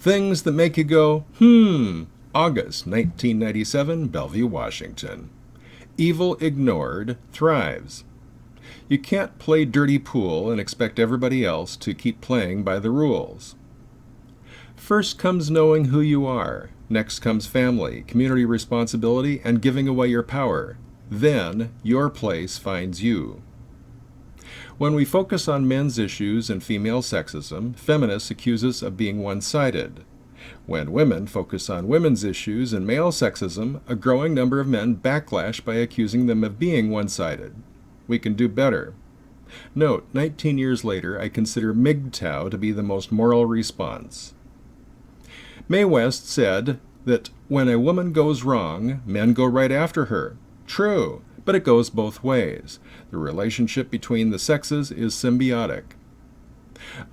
Things that make you go, August 1997, Bellevue, Washington. Evil ignored thrives. You can't play dirty pool and expect everybody else to keep playing by the rules. First comes knowing who you are. Next comes family, community responsibility, and giving away your power. Then your place finds you. When we focus on men's issues and female sexism, feminists accuse us of being one-sided. When women focus on women's issues and male sexism, a growing number of men backlash by accusing them of being one-sided. We can do better. Note, 19 years later, I consider MGTOW to be the most moral response. Mae West said that when a woman goes wrong, men go right after her. True, but it goes both ways. The relationship between the sexes is symbiotic.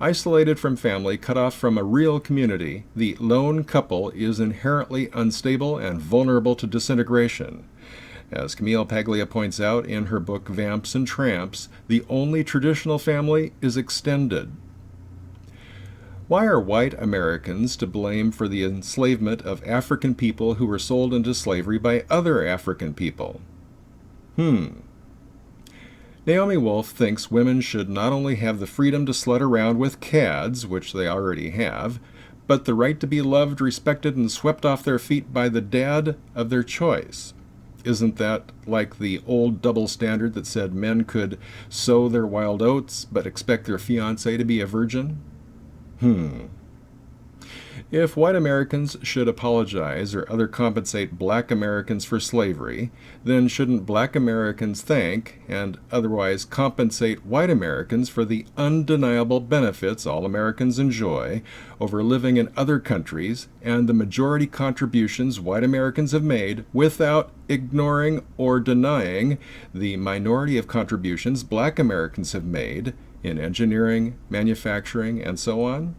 Isolated from family, cut off from a real community, the lone couple is inherently unstable and vulnerable to disintegration. As Camille Paglia points out in her book Vamps and Tramps, the only traditional family is extended. Why are white Americans to blame for the enslavement of African people who were sold into slavery by other African people? Naomi Wolf thinks women should not only have the freedom to slut around with cads, which they already have, but the right to be loved, respected, and swept off their feet by the dad of their choice. Isn't that like the old double standard that said men could sow their wild oats but expect their fiancé to be a virgin? If white Americans should apologize or other compensate black Americans for slavery, then shouldn't black Americans thank and otherwise compensate white Americans for the undeniable benefits all Americans enjoy over living in other countries and the majority contributions white Americans have made without ignoring or denying the minority of contributions black Americans have made in engineering, manufacturing, and so on?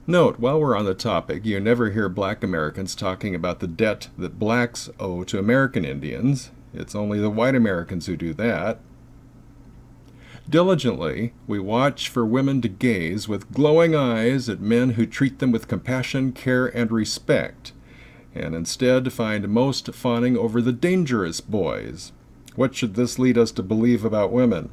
Note, while we're on the topic, you never hear black Americans talking about the debt that blacks owe to American Indians. It's only the white Americans who do that. Diligently, we watch for women to gaze with glowing eyes at men who treat them with compassion, care, and respect, and instead find most fawning over the dangerous boys. What should this lead us to believe about women?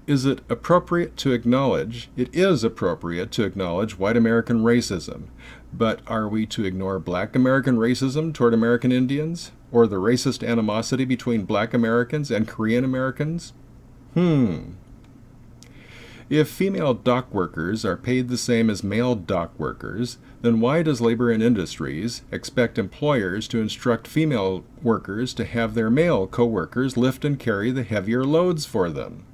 Is it appropriate to acknowledge? It is appropriate to acknowledge white American racism, but are we to ignore black American racism toward American Indians? Or the racist animosity between black Americans and Korean Americans? If female dock workers are paid the same as male dock workers, then why does Labor and Industries expect employers to instruct female workers to have their male co-workers lift and carry the heavier loads for them?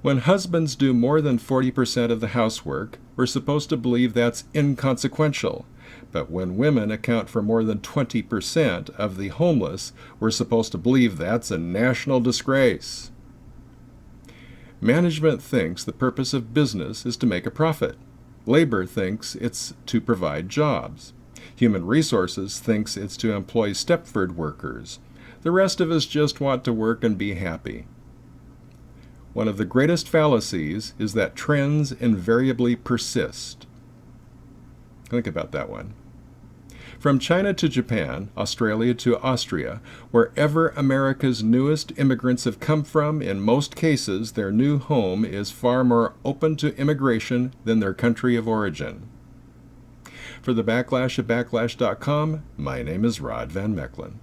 When husbands do more than 40% of the housework, we're supposed to believe that's inconsequential. But when women account for more than 20% of the homeless, we're supposed to believe that's a national disgrace. Management thinks the purpose of business is to make a profit. Labor thinks it's to provide jobs. Human Resources thinks it's to employ Stepford workers. The rest of us just want to work and be happy. One of the greatest fallacies is that trends invariably persist. Think about that one. From China to Japan, Australia to Austria, wherever America's newest immigrants have come from, in most cases, their new home is far more open to immigration than their country of origin. For the Backlash at Backlash.com, my name is Rod Van Mecklin.